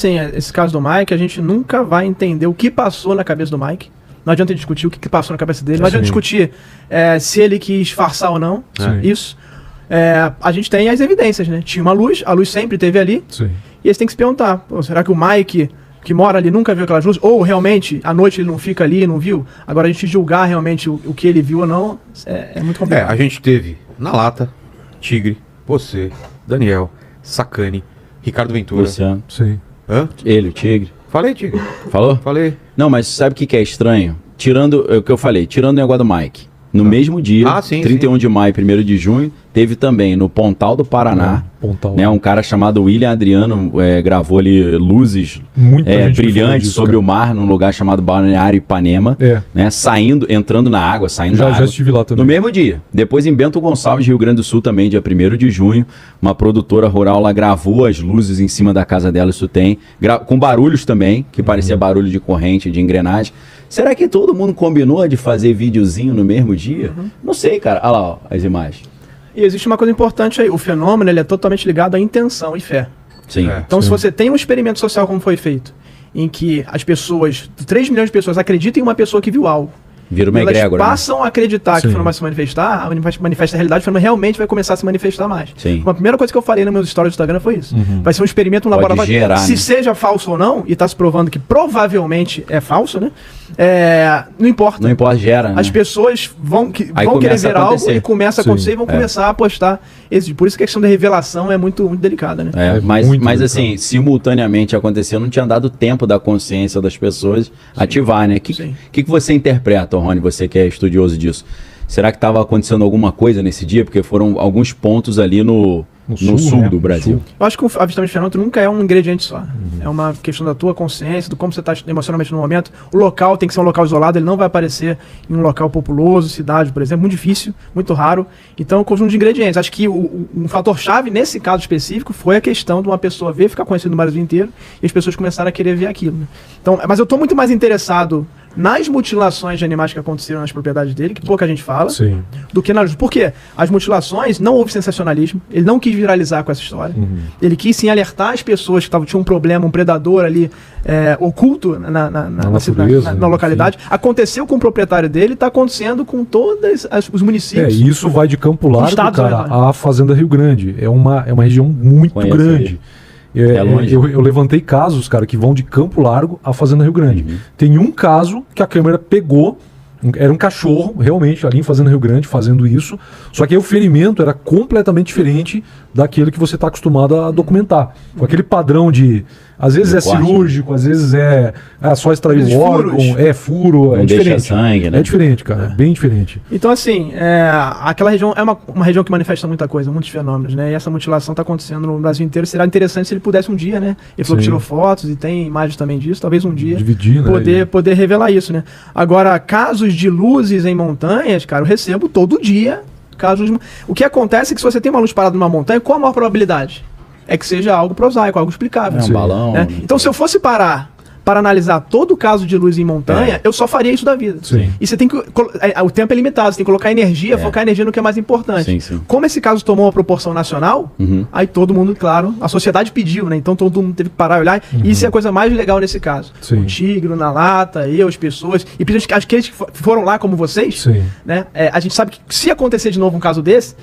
Sim, esse caso do Mike, a gente nunca vai entender o que passou na cabeça do Mike. Não adianta discutir o que passou na cabeça dele. Não adianta discutir se ele quis farçar ou não. Isso. A gente tem as evidências, né? Tinha uma luz, a luz sempre esteve ali. Sim. E aí você tem que se perguntar, será que o Mike, que mora ali, nunca viu aquelas luzes? Ou realmente, à noite ele não fica ali, não viu? Agora a gente julgar realmente o que ele viu ou não, é muito complicado. A gente teve na lata, Tigre, você, Daniel, Sacani, Ricardo Ventura. Luciano. Sim. Hã? Ele, o Tigre. Falei, Tigre. Falou? Falei. Não, mas sabe o que é estranho? Tirando o que eu falei, tirando o negócio do Mike. No mesmo dia, 31 de maio e 1º de junho, teve também no Pontal do Paraná, né, um cara chamado William Adriano gravou ali luzes brilhantes sobre o mar, num lugar chamado Balneário Ipanema, né, entrando na água, saindo da água. Já estive lá também. No mesmo dia. Depois em Bento Gonçalves, Rio Grande do Sul também, dia 1º de junho, uma produtora rural lá gravou as luzes em cima da casa dela, isso tem, com barulhos também, que parecia barulho de corrente, de engrenagem. Será que todo mundo combinou de fazer videozinho no mesmo dia? Não sei, cara. Olha lá, ó, as imagens. E existe uma coisa importante aí. O fenômeno ele é totalmente ligado à intenção e fé. Sim. Então, se você tem um experimento social como foi feito, em que as pessoas, 3 milhões de pessoas acreditam em uma pessoa que viu algo, vira uma egrégora, passam a acreditar que o fenômeno vai se manifestar, manifesta a realidade, o fenômeno realmente vai começar a se manifestar mais. Sim. Uma primeira coisa que eu falei nos meus stories do Instagram foi isso. Vai ser um experimento no laboratório. Gerar, se né? seja falso ou não, e está se provando que provavelmente é falso, né? Não importa. Não importa, gera. As né? pessoas vão querer ver algo e começa a acontecer e vão começar a apostar. Por isso que a questão da revelação é muito, muito delicada, né? Mas assim, simultaneamente aconteceu, não tinha dado tempo da consciência das pessoas ativar, né? O que você interpreta, Rony, você que é estudioso disso? Será que estava acontecendo alguma coisa nesse dia? Porque foram alguns pontos ali no sul do Brasil. Eu acho que o avistamento de fenômeno nunca é um ingrediente só. É uma questão da tua consciência, do como você está emocionalmente no momento. O local tem que ser um local isolado, ele não vai aparecer em um local populoso, cidade, por exemplo. Muito difícil, muito raro. Então, é um conjunto de ingredientes. Acho que um fator-chave nesse caso específico foi a questão de uma pessoa ver, ficar conhecendo no Brasil inteiro, e as pessoas começaram a querer ver aquilo. Né? Então, mas eu estou muito mais interessado nas mutilações de animais que aconteceram nas propriedades dele, que pouca gente fala, do que na luz. Por quê? As mutilações, não houve sensacionalismo, ele não quis viralizar com essa história, ele quis sim alertar as pessoas que tinham um problema, um predador ali oculto na localidade. Aconteceu com o proprietário dele, está acontecendo com todos os municípios. E isso vai de Campo Largo, cara, à Fazenda Rio Grande. É uma região muito grande. Eu levantei casos, cara, que vão de Campo Largo à Fazenda Rio Grande. Tem um caso que a câmera pegou, era um cachorro, realmente, ali em Fazenda Rio Grande, fazendo isso, só que aí o ferimento era completamente diferente daquele que você está acostumado a documentar. Com aquele padrão de, às vezes é cirúrgico, às vezes é só extrair o órgão, furo, é diferente. Sangue, né? É diferente, cara, é bem diferente. Então, assim, aquela região é uma região que manifesta muita coisa, muitos fenômenos, né? E essa mutilação está acontecendo no Brasil inteiro. Será interessante se ele pudesse um dia, né? Ele falou que tirou fotos e tem imagens também disso, talvez um dia dividir, poder revelar isso, né? Agora, casos de luzes em montanhas, cara, eu recebo todo dia casos. O que acontece é que se você tem uma luz parada numa montanha, qual a maior probabilidade? É que seja algo prosaico, algo explicável. Um balão. Né? Então, se eu fosse parar para analisar todo o caso de luz em montanha, eu só faria isso da vida. E você tem que... O tempo é limitado, você tem que colocar energia, focar energia no que é mais importante. Como esse caso tomou uma proporção nacional, aí todo mundo, claro, a sociedade pediu, né? Então todo mundo teve que parar e olhar. E isso é a coisa mais legal nesse caso. O Tigre, na lata, as pessoas, e principalmente aqueles que foram lá como vocês, né? A gente sabe que se acontecer de novo um caso desse,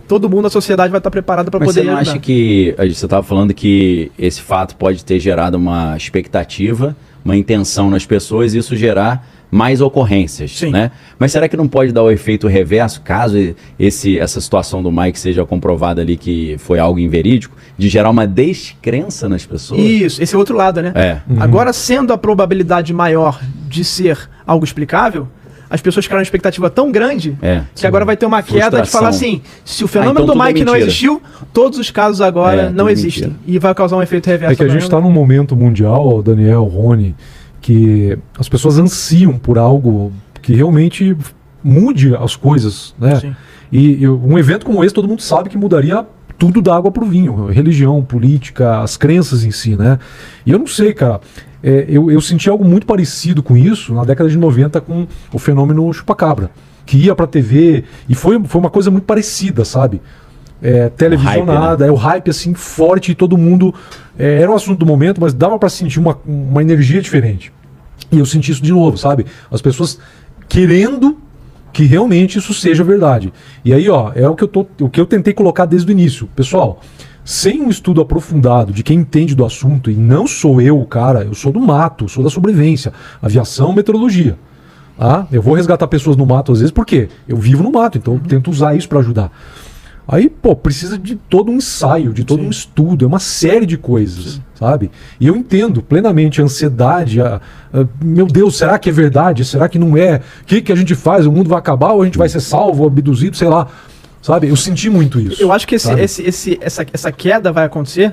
todo mundo, a sociedade vai estar preparada para poder ajudar. Mas você não acha que, você estava falando que esse fato pode ter gerado uma expectativa, uma intenção nas pessoas e isso gerar mais ocorrências, né? Mas será que não pode dar o efeito reverso, caso essa situação do Mike seja comprovada ali que foi algo inverídico, de gerar uma descrença nas pessoas? Isso, esse é outro lado, né? Agora, sendo a probabilidade maior de ser algo explicável, as pessoas criaram uma expectativa tão grande que agora vai ter uma queda de falar assim, se o fenômeno do Mike não existiu, todos os casos agora não existem. E vai causar um efeito reverso. É que a gente está num momento mundial, Daniel, Rony, que as pessoas ansiam por algo que realmente mude as coisas, né? E um evento como esse, todo mundo sabe que mudaria tudo da água para o vinho. Religião, política, as crenças em si, né? E eu não sei, cara... Eu senti algo muito parecido com isso na década de 90 com o fenômeno chupacabra, que ia pra TV e foi uma coisa muito parecida, sabe? televisionada, o hype assim forte e todo mundo... era um assunto do momento, mas dava para sentir uma energia diferente. E eu senti isso de novo, sabe? As pessoas querendo que realmente isso seja verdade. E aí, é o que eu tentei colocar desde o início. Pessoal, sem um estudo aprofundado de quem entende do assunto, e não sou eu, cara, eu sou do mato, sou da sobrevivência, aviação, meteorologia. Eu vou resgatar pessoas no mato às vezes porque eu vivo no mato, então eu tento usar isso para ajudar. Aí, precisa de todo um ensaio, de todo um estudo, é uma série de coisas, sabe? E eu entendo plenamente a ansiedade, meu Deus, será que é verdade? Será que não é? O que a gente faz? O mundo vai acabar ou a gente vai ser salvo, abduzido, sei lá, sabe? Eu senti muito isso. Eu acho que essa queda vai acontecer,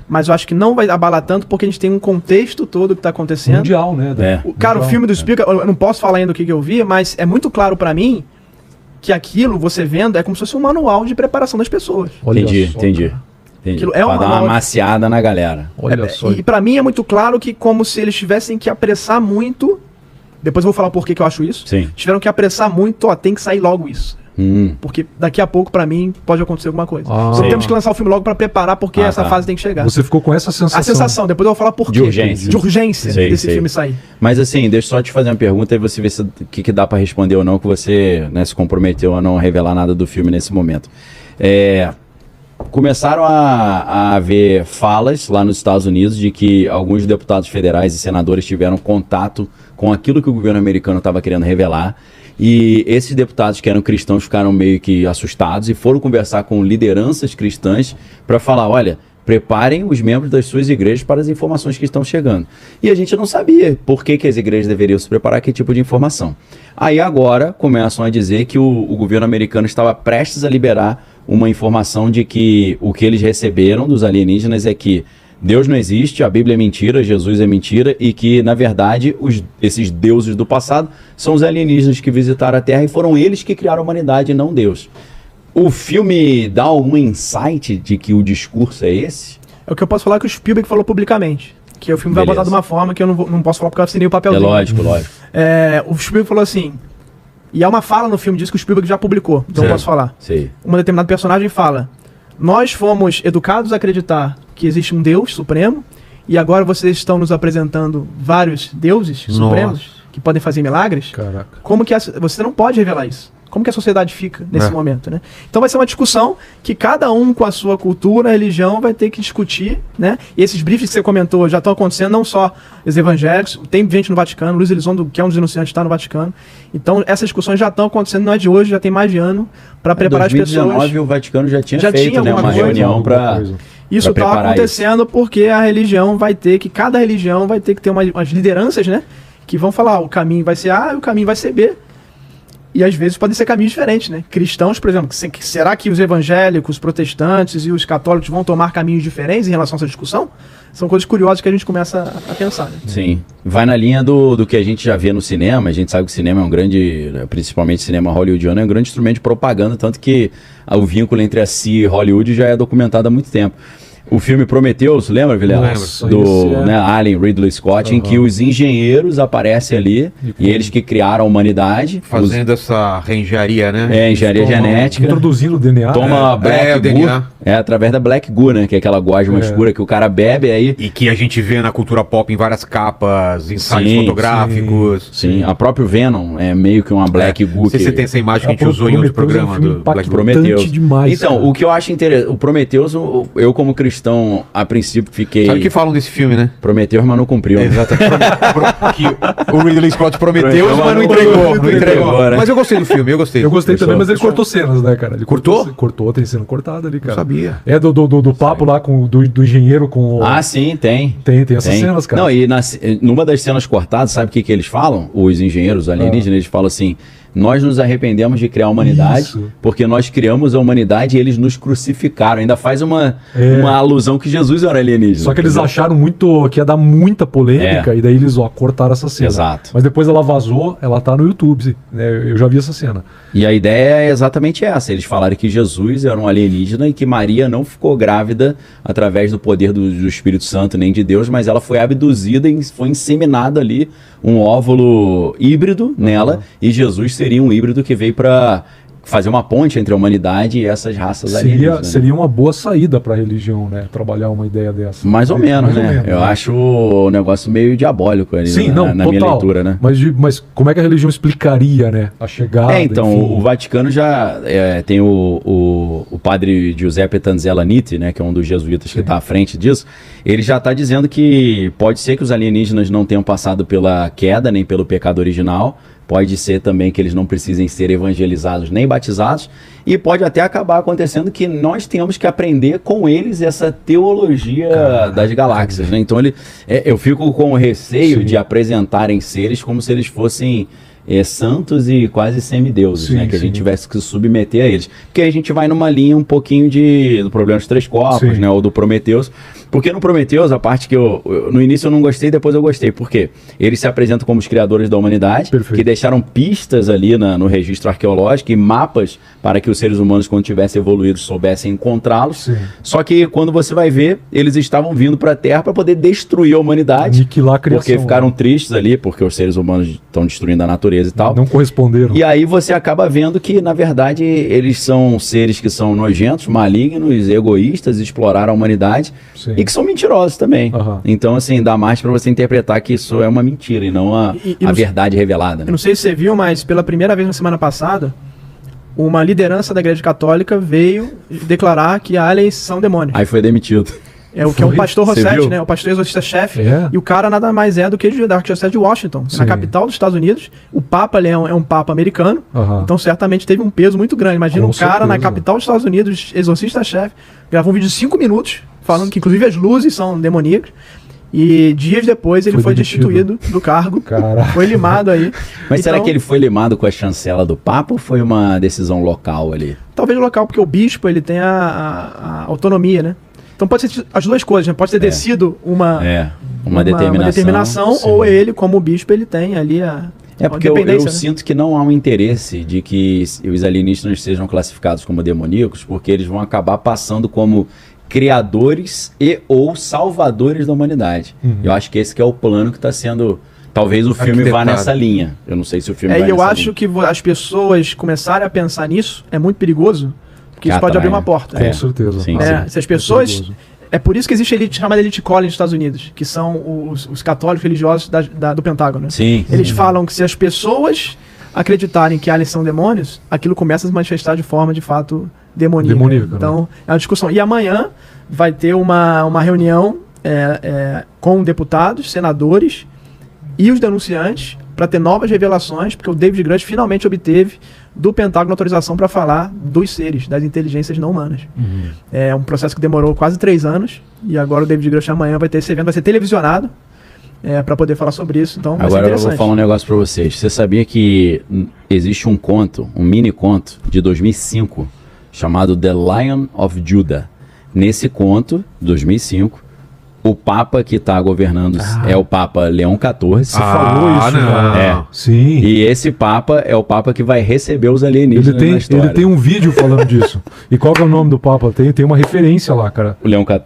mas eu acho que não vai abalar tanto porque a gente tem um contexto todo que está acontecendo. Mundial, né? O filme do Spielberg, eu não posso falar ainda o que eu vi, mas é muito claro para mim que aquilo, você vendo, é como se fosse um manual de preparação das pessoas. Entendi. Pra dar uma maciada na galera. Olha só. E pra mim é muito claro que como se eles tivessem que apressar muito, depois eu vou falar por que eu acho isso, tiveram que apressar muito, tem que sair logo isso. Porque daqui a pouco, pra mim, pode acontecer alguma coisa. Temos que lançar o filme logo pra preparar, porque essa fase tem que chegar. Você ficou com essa sensação? A sensação, depois eu vou falar por quê. De urgência desse filme sair. Mas assim, deixa eu só te fazer uma pergunta e você ver o que dá pra responder ou não, que você se comprometeu a não revelar nada do filme nesse momento. Começaram a haver falas lá nos Estados Unidos de que alguns deputados federais e senadores tiveram contato com aquilo que o governo americano estava querendo revelar. E esses deputados que eram cristãos ficaram meio que assustados e foram conversar com lideranças cristãs para falar, olha, preparem os membros das suas igrejas para as informações que estão chegando. E a gente não sabia por que as igrejas deveriam se preparar, que tipo de informação. Aí agora começam a dizer que o governo americano estava prestes a liberar uma informação de que o que eles receberam dos alienígenas é que Deus não existe, a Bíblia é mentira, Jesus é mentira e que, na verdade, esses deuses do passado são os alienígenas que visitaram a Terra e foram eles que criaram a humanidade e não Deus. O filme dá algum insight de que o discurso é esse? É o que eu posso falar que o Spielberg falou publicamente. Que o filme vai botar de uma forma que eu não posso falar porque eu assinei o papelzinho. Lógico. O Spielberg falou assim, e há uma fala no filme disso que o Spielberg já publicou, então eu posso falar. Uma determinada personagem fala, nós fomos educados a acreditar que existe um Deus supremo e agora vocês estão nos apresentando vários deuses supremos que podem fazer milagres. Caraca. Como que você não pode revelar isso? Como que a sociedade fica nesse momento, né? Então vai ser uma discussão que cada um com a sua cultura, religião, vai ter que discutir, né? E esses briefings que você comentou já estão acontecendo, não só os evangélicos, tem gente no Vaticano, Luiz Elizondo, que é um dos denunciantes, está no Vaticano. Então essas discussões já estão acontecendo, não é de hoje, já tem mais de ano, para preparar as pessoas. Em 2019 o Vaticano já tinha feito uma reunião para... Isso está acontecendo porque a religião vai ter que, cada religião vai ter que ter umas lideranças, né? Que vão falar, o caminho vai ser A e o caminho vai ser B. E às vezes podem ser caminhos diferentes, né? Cristãos, por exemplo, será que os evangélicos, os protestantes e os católicos vão tomar caminhos diferentes em relação a essa discussão? São coisas curiosas que a gente começa a pensar, né? Sim. Vai na linha do que a gente já vê no cinema. A gente sabe que o cinema é um grande, principalmente o cinema hollywoodiano, é um grande instrumento de propaganda, tanto que o vínculo entre a CIA e Hollywood já é documentado há muito tempo. O filme Prometheus, lembra, Vilela? Do Alien Ridley Scott, em que os engenheiros aparecem ali, e eles que criaram a humanidade. Fazendo essa reengenharia, né? Engenharia genética. Introduzindo o DNA. Toma Black Goo. Através da Black Goo, né? Que é aquela gosma escura que o cara bebe aí. E que a gente vê na cultura pop em várias capas, ensaios fotográficos. Sim, a própria Venom é meio que uma Black Goo. Não sei se você tem essa imagem que a gente usou em outro programa do Black Prometheus. Então, o que eu acho interessante, o Prometheus, eu como cristão, a princípio fiquei... Sabe o que falam desse filme, né? Prometeu, mas não cumpriu. Exatamente. Que o Ridley Scott prometeu, mas não entregou. Né? Mas eu gostei do filme, eu gostei. Eu gostei também, mas ele cortou cenas, né, cara? Ele cortou? Cortou, tem cena cortada ali, cara. Eu sabia. É do papo lá do engenheiro com o... Ah, sim, tem. Tem essas cenas, cara. Não, e numa das cenas cortadas, sabe o que eles falam? Os engenheiros alienígenas, eles falam assim... Nós nos arrependemos de criar a humanidade, porque nós criamos a humanidade e eles nos crucificaram. Ainda faz uma alusão que Jesus era alienígena. Só que eles acharam que ia dar muita polêmica e daí eles cortaram essa cena. Exato. Mas depois ela vazou, ela tá no YouTube, né? Eu já vi essa cena. E a ideia é exatamente essa. Eles falaram que Jesus era um alienígena e que Maria não ficou grávida através do poder do Espírito Santo nem de Deus, mas ela foi abduzida e foi inseminada ali um óvulo híbrido nela, e Jesus seria um híbrido que veio para fazer uma ponte entre a humanidade e essas raças alienígenas. Seria uma boa saída para a religião, né? Trabalhar uma ideia dessa. Mais ou menos, né? Eu acho o negócio meio diabólico ali. Sim, na minha leitura, né? Mas como é que a religião explicaria, né? A chegada. Então, o Vaticano já tem o padre Giuseppe Tanzella-Nitti, né? Que é um dos jesuítas que está à frente disso. Ele já está dizendo que pode ser que os alienígenas não tenham passado pela queda, nem pelo pecado original. Pode ser também que eles não precisem ser evangelizados nem batizados. E pode até acabar acontecendo que nós temos que aprender com eles essa teologia das galáxias, né? Então eu fico com receio de apresentarem seres como se eles fossem santos e quase semideuses, né? Que a gente tivesse que submeter a eles. Porque aí a gente vai numa linha um pouquinho do problema dos três corpos, né? Ou do Prometheus. Porque no Prometheus, a parte que no início eu não gostei, depois eu gostei. Por quê? Eles se apresentam como os criadores da humanidade, que deixaram pistas ali no registro arqueológico e mapas para que os seres humanos, quando tivessem evoluído, soubessem encontrá-los. Só que quando você vai ver, eles estavam vindo para a Terra para poder destruir a humanidade. Aniquilar a criação. Porque ficaram tristes ali, porque os seres humanos estão destruindo a natureza e tal. Não corresponderam. E aí você acaba vendo que, na verdade, eles são seres que são nojentos, malignos, egoístas, exploraram a humanidade e que são mentirosos também. Então, assim, dá mais para você interpretar que isso é uma mentira e não a verdade revelada. Né? Eu não sei se você viu, mas pela primeira vez na semana passada, uma liderança da Igreja Católica veio declarar que aliens são demônios. Aí foi demitido. O que é o pastor Rossetti, né? O pastor exorcista-chefe. E o cara nada mais é do que da Arquidiocese de Washington, na capital dos Estados Unidos. O Papa é um Papa americano, então certamente teve um peso muito grande. Imagina um cara na capital dos Estados Unidos, exorcista-chefe, gravou um vídeo de 5 minutos, falando que inclusive as luzes são demoníacas. E dias depois ele foi destituído do cargo. Foi limado aí. Mas será que ele foi limado com a chancela do Papa ou foi uma decisão local ali? Talvez local, porque o bispo ele tem a autonomia, né? Então pode ser as duas coisas, né? Pode ter descido uma determinação ou ele, como bispo, ele tem ali porque eu sinto que não há um interesse de que os alienígenas sejam classificados como demoníacos, porque eles vão acabar passando como criadores e ou salvadores da humanidade. Eu acho que esse que é o plano que está sendo... Talvez o filme vá nessa linha. Eu não sei se o filme vai nessa linha. Eu acho que as pessoas começarem a pensar nisso é muito perigoso, porque isso pode abrir uma porta. Com certeza. Sim. Se as pessoas... É por isso que existe a elite chamada Elite College nos Estados Unidos, que são os católicos religiosos do Pentágono. Sim. Eles falam que se as pessoas acreditarem que aliens são demônios, aquilo começa a se manifestar de forma, de fato, demoníaca. Então, é uma discussão. E amanhã vai ter uma reunião com deputados, senadores e os denunciantes para ter novas revelações, porque o David Grush finalmente obteve do Pentágono autorização para falar dos seres, das inteligências não humanas. É um processo que demorou quase 3 anos e agora o David Grush amanhã vai ter esse evento, vai ser televisionado para poder falar sobre isso. Então, vai ser agora eu vou falar um negócio para vocês. Você sabia que existe um conto, um mini conto de 2005 chamado The Lion of Judah? Nesse conto, 2005, o Papa que está governando é o Papa Leão XIV. Você falou isso, né? Sim. E esse Papa é o Papa que vai receber os alienígenas na história. Ele tem um vídeo falando disso. E qual que é o nome do Papa? Tem uma referência lá, cara. O Leão XIV.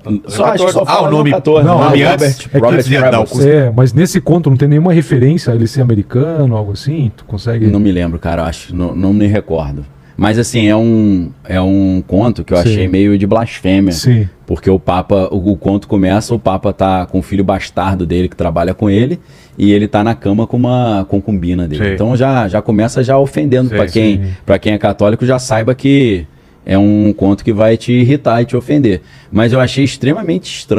O nome XIV. Não, Robert. Mas nesse conto não tem nenhuma referência a ele ser americano, algo assim? Tu consegue... Não me lembro, cara, acho. Não me recordo. Mas assim, é um conto que eu achei meio de blasfêmia. Sim. Porque o Papa, o conto começa, o Papa tá com o filho bastardo dele que trabalha com ele, e ele tá na cama com uma concubina dele. Sim. Então já começa ofendendo para quem é católico, já saiba que é um conto que vai te irritar e te ofender. Mas eu achei extremamente estranho.